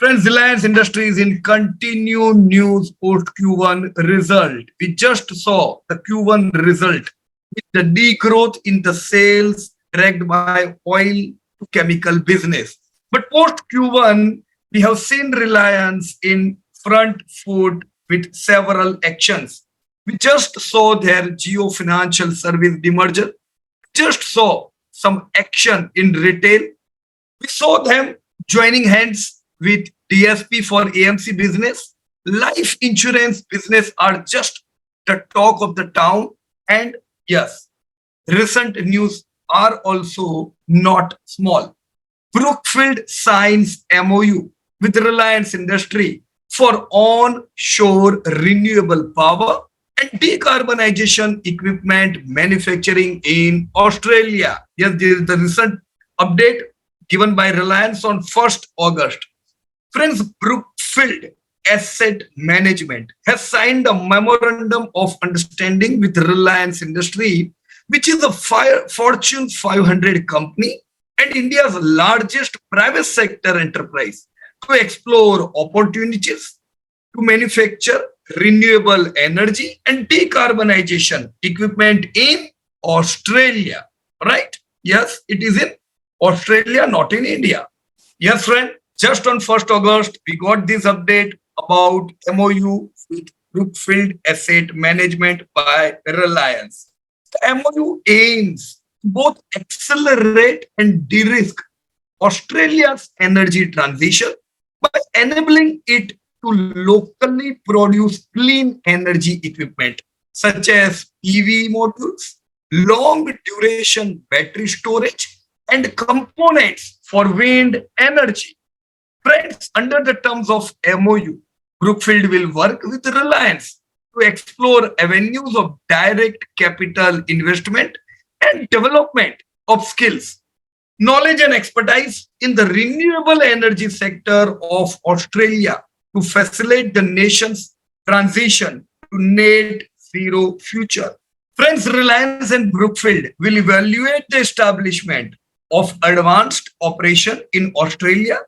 Friends, Reliance Industries in continued news post Q1 result. We just saw the Q1 result with the degrowth in the sales dragged by oil to chemical business. But post Q1, we have seen Reliance in front foot with several actions. We just saw their Geo Financial Service demerger, just saw some action in retail. We saw them joining hands with DSP for AMC business. Life insurance business are just the talk of the town. And yes, recent news are also not small. Brookfield signs MoU with Reliance Industry for onshore renewable power and decarbonization equipment manufacturing in Australia. Yes, this is the recent update given by Reliance on 1st August. Friends, Brookfield Asset Management has signed a memorandum of understanding with Reliance Industry, which is a Fortune 500 company and India's largest private sector enterprise, to explore opportunities to manufacture renewable energy and decarbonization equipment in Australia. Right? Yes, it is in Australia, not in India. Yes, friend. Just on 1st August, we got this update about MoU with Brookfield Asset Management by Reliance. The MoU aims to both accelerate and de-risk Australia's energy transition by enabling it to locally produce clean energy equipment such as EV modules, long duration battery storage, and components for wind energy. Friends, under the terms of MoU, Brookfield will work with Reliance to explore avenues of direct capital investment and development of skills, knowledge, and expertise in the renewable energy sector of Australia to facilitate the nation's transition to net zero future. Friends, Reliance and Brookfield will evaluate the establishment of advanced operation in Australia,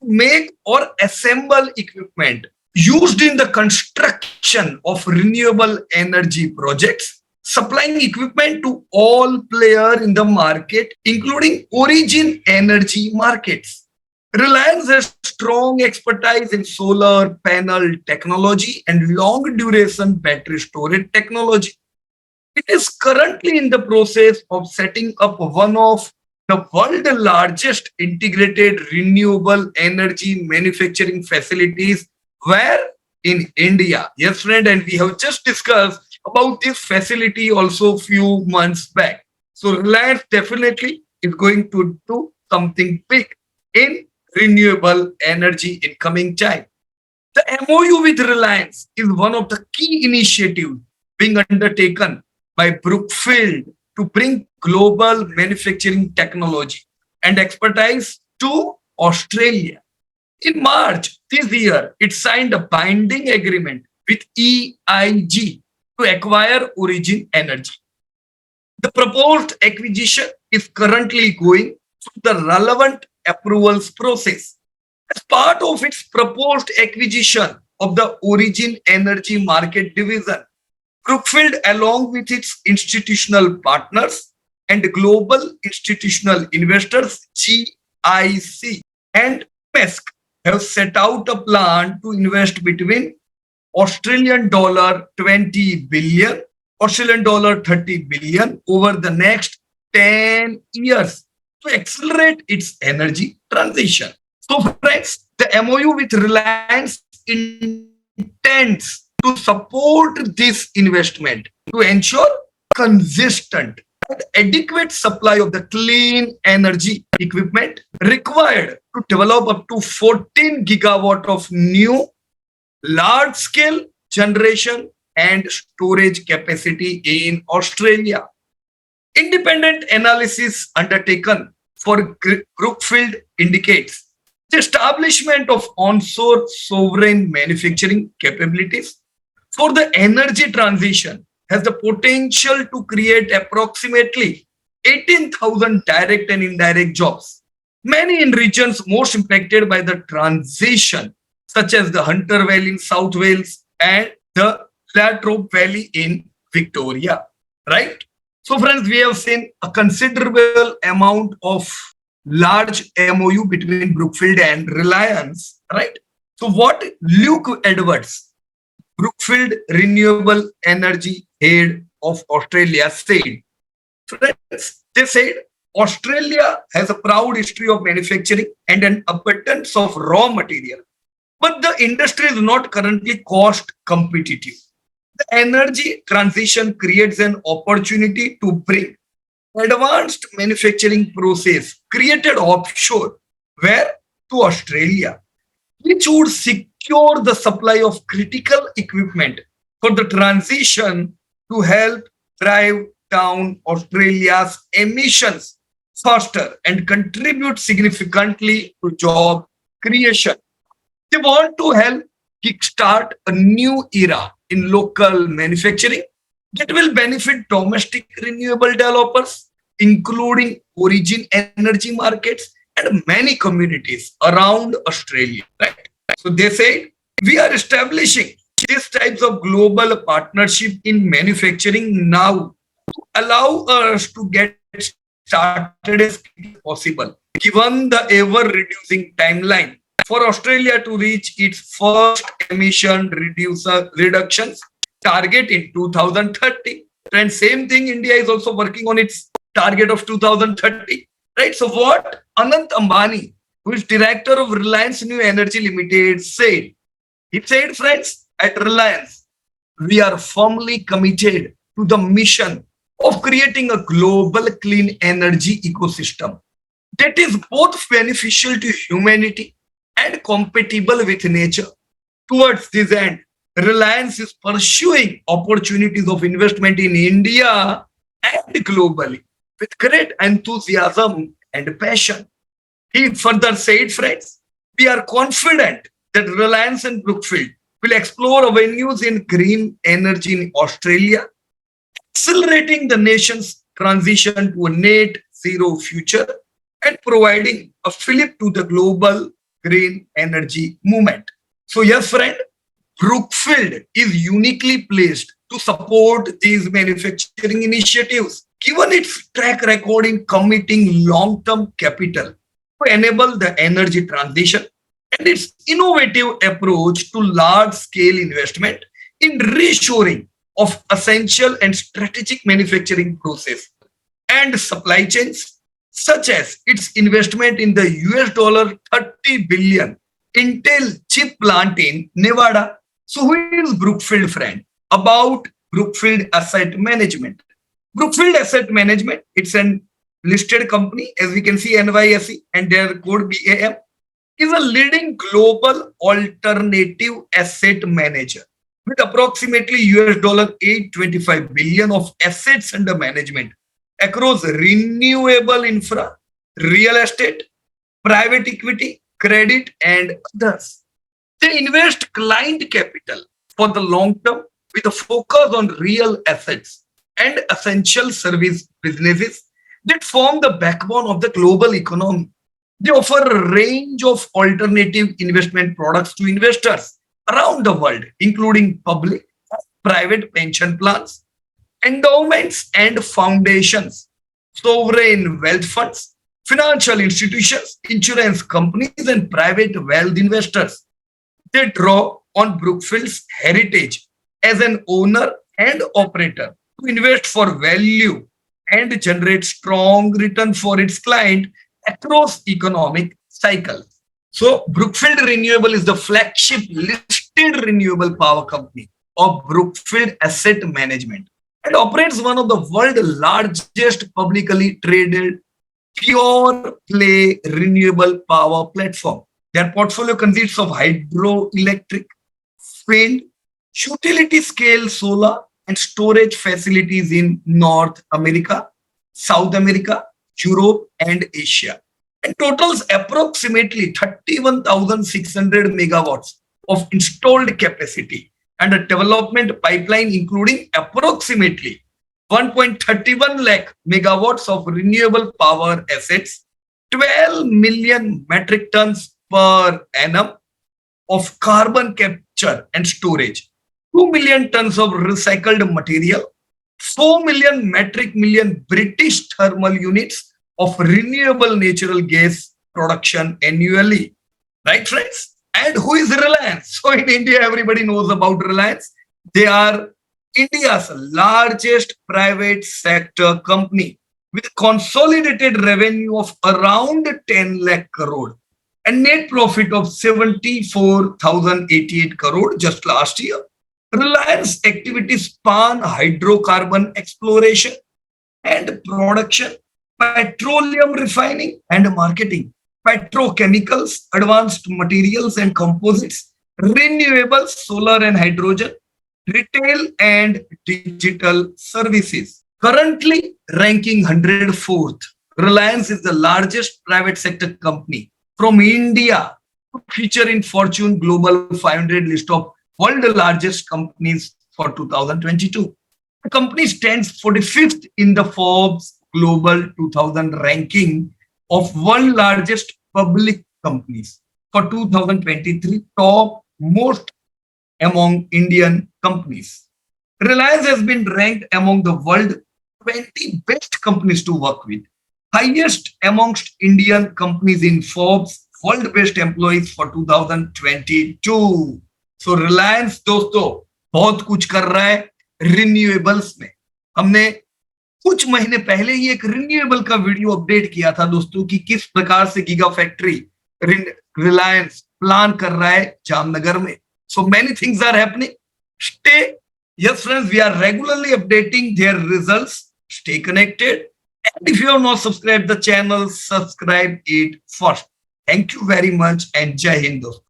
make or assemble equipment used in the construction of renewable energy projects, supplying equipment to all players in the market, including origin energy markets. Reliance has strong expertise in solar panel technology and long duration battery storage technology. It is currently in the process of setting up one of the world's largest integrated renewable energy manufacturing facilities. Where? In India. Yes, friend, and we have just discussed about this facility also few months back. So Reliance definitely is going to do something big in renewable energy in coming time. The MoU with Reliance is one of the key initiatives being undertaken by Brookfield to bring global manufacturing technology and expertise to Australia. In March this year, it signed a binding agreement with EIG to acquire Origin Energy. The proposed acquisition is currently going through the relevant approvals process. As part of its proposed acquisition of the Origin Energy Market Division, Brookfield, along with its institutional partners and global institutional investors, GIC and MESC, have set out a plan to invest between Australian dollar 20 billion, Australian dollar 30 billion over the next 10 years to accelerate its energy transition. So, friends, the MoU with Reliance intends to support this investment to ensure consistent and adequate supply of the clean energy equipment required to develop up to 14 gigawatt of new large-scale generation and storage capacity in Australia. Independent analysis undertaken for Brookfield indicates the establishment of onshore sovereign manufacturing capabilities for the energy transition has the potential to create approximately 18,000 direct and indirect jobs, Many in regions most impacted by the transition, such as the Hunter Valley in South Wales and the Latrobe Valley in Victoria. Right? So, friends, we have seen a considerable amount of large MoU between Brookfield and Reliance. Right? So, what Luke Edwards, Brookfield Renewable Energy Head of Australia, said, friends, they said Australia has a proud history of manufacturing and an abundance of raw material, but the industry is not currently cost competitive. The energy transition creates an opportunity to bring advanced manufacturing process created offshore, where to Australia, which would secure the supply of critical equipment for the transition to help drive down Australia's emissions faster and contribute significantly to job creation. They want to help kickstart a new era in local manufacturing that will benefit domestic renewable developers, including origin energy markets and many communities around Australia. Right? So they said, we are establishing these types of global partnership in manufacturing now to allow us to get started as quickly as possible, given the ever-reducing timeline for Australia to reach its first emission reductions target in 2030. And same thing, India is also working on its target of 2030. Right? So what Anant Ambani, who is director of Reliance New Energy Limited, said, he said, friends, at Reliance, we are firmly committed to the mission of creating a global clean energy ecosystem that is both beneficial to humanity and compatible with nature. Towards this end, Reliance is pursuing opportunities of investment in India and globally with great enthusiasm and passion. He further said, friends, we are confident that Reliance and Brookfield will explore avenues in green energy in Australia, accelerating the nation's transition to a net zero future and providing a fillip to the global green energy movement. So, yes, friend, Brookfield is uniquely placed to support these manufacturing initiatives, given its track record in committing long term capital to enable the energy transition and its innovative approach to large scale investment in reshoring of essential and strategic manufacturing process and supply chains, such as its investment in the US $30 billion Intel chip plant in Nevada. So, who is Brookfield, friend? About Brookfield Asset Management. Brookfield Asset Management, it's an listed company, as we can see, NYSE, and their code BAM, is a leading global alternative asset manager with approximately US $825 billion of assets under management across renewable infra, real estate, private equity, credit, and others. They invest client capital for the long term with a focus on real assets and essential service businesses that form the backbone of the global economy. They offer a range of alternative investment products to investors around the world, including public, private pension plans, endowments and foundations, sovereign wealth funds, financial institutions, insurance companies, and private wealth investors. They draw on Brookfield's heritage as an owner and operator to invest for value and generate strong return for its client across economic cycles. So, Brookfield Renewable is the flagship listed renewable power company of Brookfield Asset Management and operates one of the world's largest publicly traded pure play renewable power platform. Their portfolio consists of hydroelectric, wind, utility scale solar, and storage facilities in North America, South America, Europe, and Asia, and totals approximately 31,600 megawatts of installed capacity and a development pipeline including approximately 1.31 lakh megawatts of renewable power assets 12 million metric tons per annum of carbon capture and storage, 2 million tons of recycled material, 4 million metric million British thermal units of renewable natural gas production annually. Right, friends? And who is Reliance? So in India, everybody knows about Reliance. They are India's largest private sector company with consolidated revenue of around 10 lakh crore and net profit of 74,088 crore just last year. Reliance activities span hydrocarbon exploration and production, petroleum refining and marketing, petrochemicals, advanced materials and composites, renewables, solar and hydrogen, retail and digital services. Currently ranking 104th, Reliance is the largest private sector company from India to feature in Fortune Global 500 list of world largest companies for 2022. The company stands 45th in the Forbes Global 2000 ranking of world largest public companies for 2023, top most among Indian companies. Reliance has been ranked among the world 20 best companies to work with, highest amongst Indian companies in Forbes World Best Employees for 2022. So Reliance दोस्तों बहुत कुछ कर रहा है renewables में. हमने कुछ महीने पहले ही एक रिन्यूएबल का वीडियो अपडेट किया था दोस्तों कि किस प्रकार से गीगा फैक्ट्री रिलायंस प्लान कर रहा है जामनगर में. So many things are happening. Stay, yes friends, we are regularly updating their results. Stay connected. And if you have not subscribed the channel, subscribe it first. Thank you very much and Jai Hind.